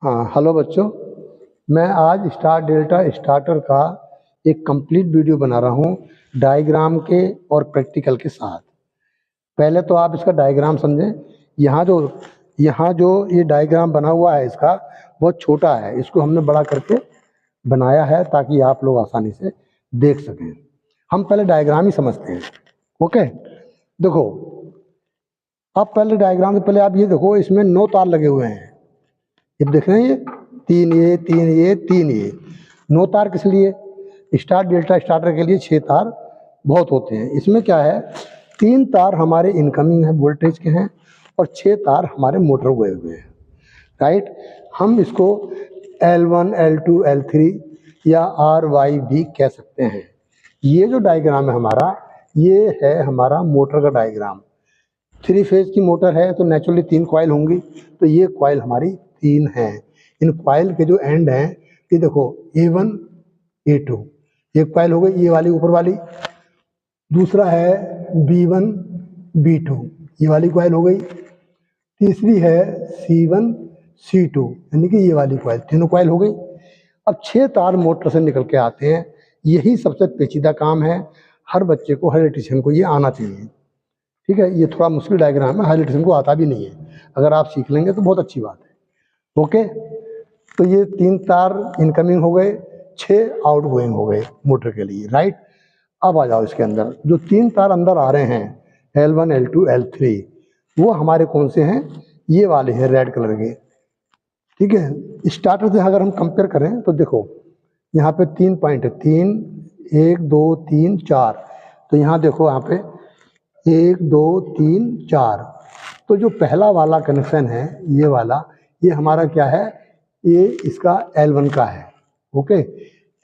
हाँ, हेलो बच्चों। मैं आज स्टार डेल्टा स्टार्टर का एक कंप्लीट वीडियो बना रहा हूँ डायग्राम के और प्रैक्टिकल के साथ। पहले तो आप इसका डायग्राम समझें। यहाँ जो ये डायग्राम बना हुआ है इसका बहुत छोटा है, इसको हमने बड़ा करके बनाया है ताकि आप लोग आसानी से देख सकें। हम पहले डायग्राम ही समझते हैं। ओके, देखो, अब पहले डायग्राम से पहले आप ये देखो, इसमें 9 तार लगे हुए हैं। ये देख रहे हैं, ये 3 ये 3 ये 3 ये 9 तार किस लिए? स्टार डेल्टा स्टार्टर के लिए 6 तार बहुत होते हैं। इसमें क्या है, 3 तार हमारे इनकमिंग है वोल्टेज के हैं और 6 तार हमारे मोटर गए हुए हैं। राइट, हम इसको L1 L2 L3 या RY भी कह सकते हैं। ये जो डायग्राम है हमारा, ये है हमारा मोटर का डायग्राम। 3 फेज की मोटर है तो नेचुरली 3 कॉइल होंगी, तो ये कॉइल हमारी 3 हैं। इन कॉइल के जो एंड हैं, ये देखो A1 A2, एक कॉइल हो गई ये वाली ऊपर वाली। दूसरा है B1 B2, ये वाली कॉइल हो गई। तीसरी है C1 C2, यानी कि ये वाली कॉइल, तीनों कॉइल हो गई। अब 6 तार मोटर से निकल के आते हैं। यही सबसे पेचीदा काम है, हर बच्चे को, हर इलेक्ट्रीशियन को ये आना चाहिए। ठीक है, ये थोड़ा मुश्किल डायग्राम है, हर इलेक्ट्रीशियन को आता भी नहीं है। अगर आप सीख लेंगे तो बहुत अच्छी बात है। ओके, तो ये 3 तार इनकमिंग हो गए, 6 आउट गोइंग हो गए मोटर के लिए। राइट, अब आ जाओ इसके अंदर। जो 3 तार अंदर आ रहे हैं L1 L2 L3, वो हमारे कौन से हैं? ये वाले हैं रेड कलर के। ठीक है, स्टार्टर से अगर हम कंपेयर करें तो देखो यहाँ पे 3 पॉइंट है, 3 1 2 3 4। तो यहाँ देखो, यहाँ पे 1 2 3 4। तो जो पहला वाला कनेक्शन है ये वाला, ये हमारा क्या है? ये इसका L1 का है। ओके,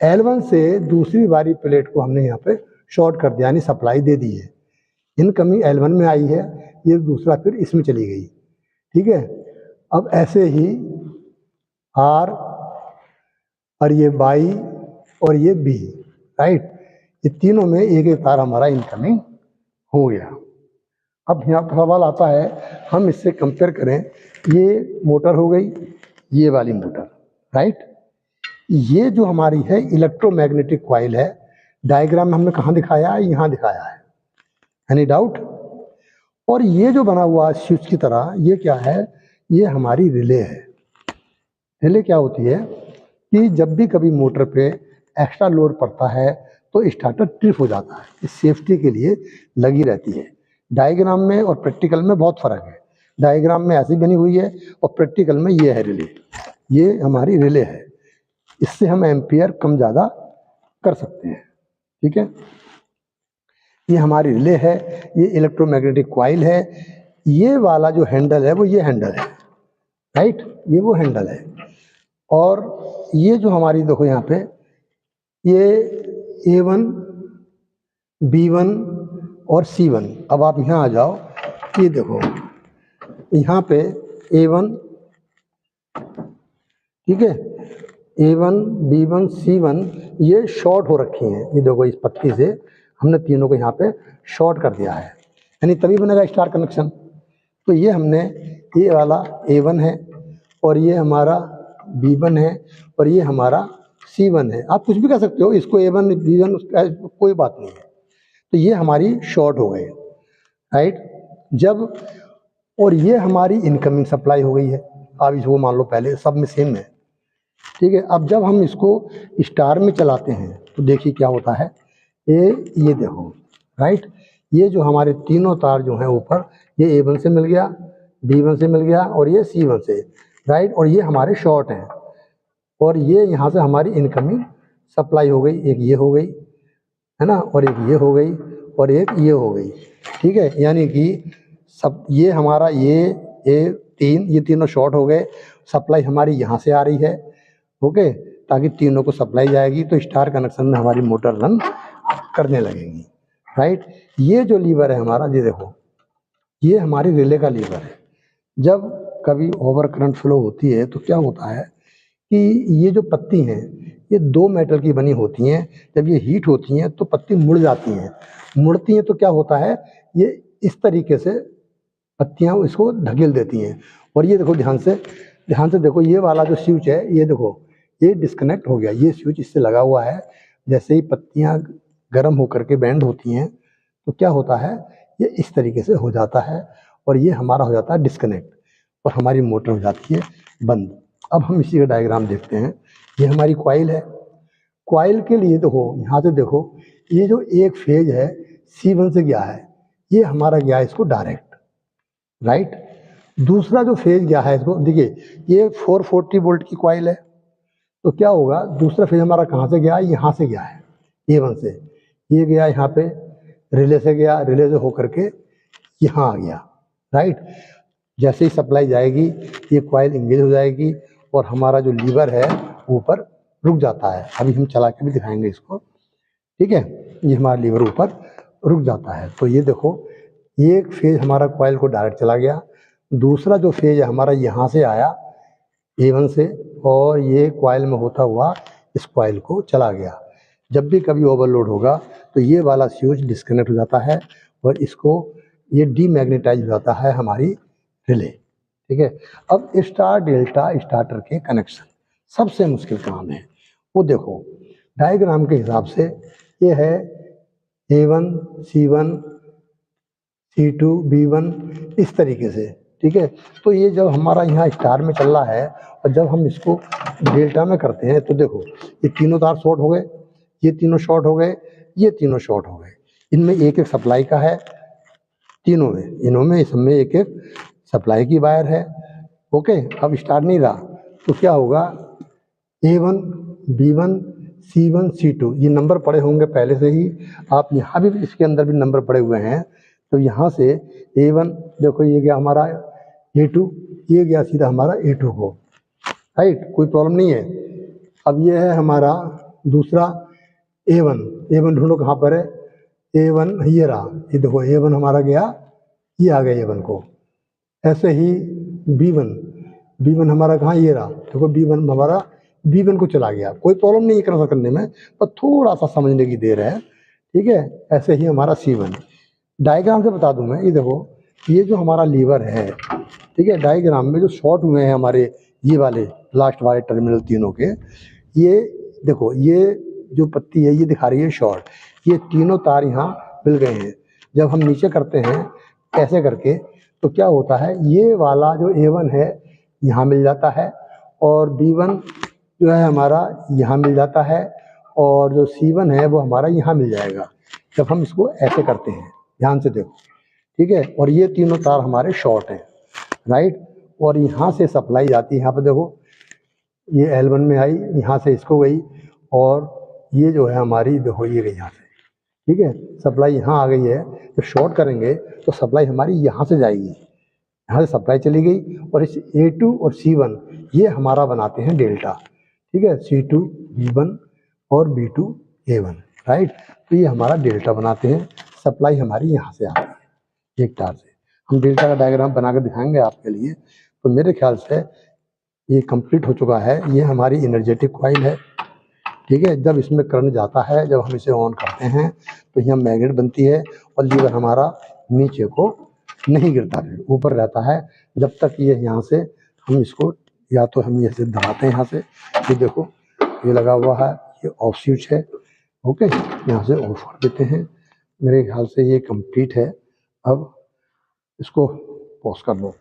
L1 से दूसरी वाली प्लेट को हमने यहाँ पे शॉर्ट कर दिया, यानी सप्लाई दे दी है। इनकमिंग L1 में आई है, ये दूसरा फिर इसमें चली गई। ठीक है, अब ऐसे ही R और ये Y और ये B, राइट, ये तीनों में एक एक तार हमारा इनकमिंग हो गया। अब यहाँ पर सवाल आता है, हम इससे कंपेयर करें, ये मोटर हो गई, ये वाली मोटर। राइट, ये जो हमारी है इलेक्ट्रोमैग्नेटिक कॉइल है। डायग्राम में हमने कहाँ दिखाया है? यहाँ दिखाया है। Any doubt? और ये जो बना हुआ स्विच की तरह, ये क्या है? ये हमारी रिले है। रिले क्या होती है कि जब भी कभी मोटर पे एक्स्ट्रा लोड पड़ता है तो स्टार्टर ट्रिप हो जाता है, इस सेफ्टी के लिए लगी रहती है। डायग्राम में और प्रैक्टिकल में बहुत फर्क है। डायग्राम में ऐसी बनी हुई है और प्रैक्टिकल में ये है रिले। ये हमारी रिले है, इससे हम एम्पियर कम ज़्यादा कर सकते हैं। ठीक है, ये हमारी रिले है, ये इलेक्ट्रोमैग्नेटिक कॉइल है। ये वाला जो हैंडल है वो ये हैंडल है। राइट, ये वो हैंडल है। और ये जो हमारी देखो यहाँ पे, ये A1 B1 और C1। अब आप यहाँ आ जाओ, ये देखो यहाँ पे A1, ठीक है, A1 B1 C1 ये शॉर्ट हो रखी हैं। ये देखो, इस पत्ती से हमने तीनों को यहाँ पे शॉर्ट कर दिया है, यानी तभी बनेगा स्टार कनेक्शन। तो ये हमने, ये वाला A1 है और ये हमारा B1 है और ये हमारा C1 है। आप कुछ भी कर सकते हो, इसको A1 B1 कोई बात नहीं है। तो ये हमारी शॉर्ट हो गई। राइट, जब, और ये हमारी इनकमिंग सप्लाई हो गई है। आप इसको मान लो, पहले सब में सेम है। ठीक है, अब जब हम इसको स्टार में चलाते हैं तो देखिए क्या होता है। ये देखो, राइट, ये जो हमारे तीनों तार जो हैं ऊपर, ये A1 से मिल गया, B1 से मिल गया और ये C1 से। राइट, और ये हमारे शॉर्ट हैं और ये यहाँ से हमारी इनकमिंग सप्लाई हो गई। एक ये हो गई है ना, और एक ये हो गई और एक ये हो गई। ठीक है, यानी कि सब ये हमारा ये तीन, ये तीनों शॉर्ट हो गए। सप्लाई हमारी यहाँ से आ रही है। ओके, ताकि तीनों को सप्लाई जाएगी तो स्टार कनेक्शन में हमारी मोटर रन करने लगेगी। राइट, ये जो लीवर है हमारा, ये देखो, ये हमारी रिले का लीवर है। जब कभी ओवर करंट फ्लो होती है तो क्या होता है कि ये जो पत्ती हैं, ये 2 मेटल की बनी होती हैं। जब ये हीट होती हैं तो पत्ती मुड़ जाती हैं। मुड़ती हैं तो क्या होता है, ये इस तरीके से पत्तियाँ इसको ढकेल देती हैं। और ये देखो ध्यान से, ध्यान से देखो, ये वाला जो स्विच है, ये देखो ये डिस्कनेक्ट हो गया, ये स्विच इससे लगा हुआ है। जैसे ही पत्तियां गर्म होकर के बैंड होती हैं तो क्या होता है, ये इस तरीके से हो जाता है और ये हमारा हो जाता है डिस्कनेक्ट और हमारी मोटर हो जाती है बंद। अब हम इसी का डायग्राम देखते हैं। ये हमारी कॉइल है। कॉइल के लिए देखो, यहाँ से देखो, ये जो एक फेज है C1 से गया है, ये हमारा गया है इसको डायरेक्ट, राइट। दूसरा जो फेज गया है इसको, देखिए ये 440 वोल्ट की कॉइल है, तो क्या होगा, दूसरा फेज हमारा कहाँ से गया है, यहाँ से गया है A1 से। ये गया यहाँ पे रिले से गया, रिले से होकर के यहाँ आ गया, राइट। जैसे ही सप्लाई जाएगी ये कॉइल इंगेज हो जाएगी और हमारा जो लीवर है ऊपर रुक जाता है। अभी हम चला के भी दिखाएंगे इसको, ठीक है। ये हमारा लीवर ऊपर रुक जाता है। तो ये देखो, ये एक फेज हमारा कॉइल को डायरेक्ट चला गया, दूसरा जो फेज है हमारा यहाँ से आया A1 से और ये कॉइल में होता हुआ इस कॉइल को चला गया। जब भी कभी ओवरलोड होगा तो ये वाला स्विच डिस्कनेक्ट हो जाता है और इसको ये डीमैग्नेटाइज हो जाता है हमारी रिले, ठीक है। अब स्टार डेल्टा स्टार्टर के कनेक्शन सबसे मुश्किल काम है। वो देखो डायग्राम के हिसाब से ये है A1 C1 C2 B1 इस तरीके से, ठीक है। तो ये जब हमारा यहाँ स्टार में चल रहा है और जब हम इसको डेल्टा में करते हैं तो देखो ये तीनों तार शॉर्ट हो गए, ये तीनों शॉर्ट हो गए, ये तीनों शॉर्ट हो गए। इनमें एक एक सप्लाई का है, तीनों में, इनों में इसमें एक एक सप्लाई की वायर है, ओके। अब स्टार्ट नहीं रहा तो क्या होगा, A1 B1 C1 C2 ये नंबर पड़े होंगे पहले से ही, आप यहाँ भी इसके अंदर भी नंबर पड़े हुए हैं। तो यहाँ से A1 देखो ये गया हमारा A2, ये गया सीधा हमारा A2 को, राइट, कोई प्रॉब्लम नहीं है। अब ये है हमारा दूसरा A1 ढूंढो कहाँ पर है, A1 ये रहा, ये देखो A1 हमारा गया, ये आ गया A1 को। ऐसे ही B1 हमारा कहाँ, ये रहा, देखो B1 हमारा B1 को चला गया। कोई प्रॉब्लम नहीं है क्रॉस करने में, पर थोड़ा सा समझने की देर है, ठीक है। ऐसे ही हमारा C1, डायग्राम से बता दूं मैं, ये देखो ये जो हमारा लीवर है, ठीक है, डायग्राम में जो शॉर्ट हुए हैं हमारे ये वाले लास्ट वाले टर्मिनल तीनों के, ये देखो ये जो पत्ती है ये दिखा रही है शॉर्ट, ये तीनों तार यहाँ मिल गए हैं। जब हम नीचे करते हैं ऐसे करके तो क्या होता है, ये वाला जो A1 है यहाँ मिल जाता है और B1 जो है हमारा यहाँ मिल जाता है और जो C1 है वो हमारा यहाँ मिल जाएगा जब हम इसको ऐसे करते हैं। ध्यान से देखो, ठीक है। और ये तीनों तार हमारे शॉर्ट हैं, राइट। और यहाँ से सप्लाई जाती है, यहाँ पर देखो ये L1 में आई, यहाँ से इसको गई और ये जो है हमारी देखो ये गई यहाँ से, ठीक है। सप्लाई यहाँ आ गई है, जब शॉर्ट करेंगे तो सप्लाई हमारी यहाँ से जाएगी, यहाँ से सप्लाई चली गई और इस A2 और C1 ये हमारा बनाते हैं डेल्टा, ठीक है। C2 B1 और B2 A1, राइट। तो ये हमारा डेल्टा बनाते हैं, सप्लाई हमारी यहाँ से आती है एक तार से। हम डेल्टा का डायग्राम बनाकर दिखाएंगे आपके लिए। तो मेरे ख्याल से ये कंप्लीट हो चुका है। ये हमारी एनर्जेटिक कॉइल है, ठीक है। जब इसमें करंट जाता है, जब हम इसे ऑन करते हैं तो यहाँ मैग्नेट बनती है और लीवर हमारा नीचे को नहीं गिरता, फिर ऊपर रहता है जब तक ये यहाँ से हम इसको, या तो हम ये से दबाते हैं यहाँ से, ये देखो ये लगा हुआ है, ये ऑफ स्विच है, ओके। यहाँ से ऑफ कर देते हैं। मेरे ख्याल से ये कंप्लीट है। अब इसको पॉज कर लो।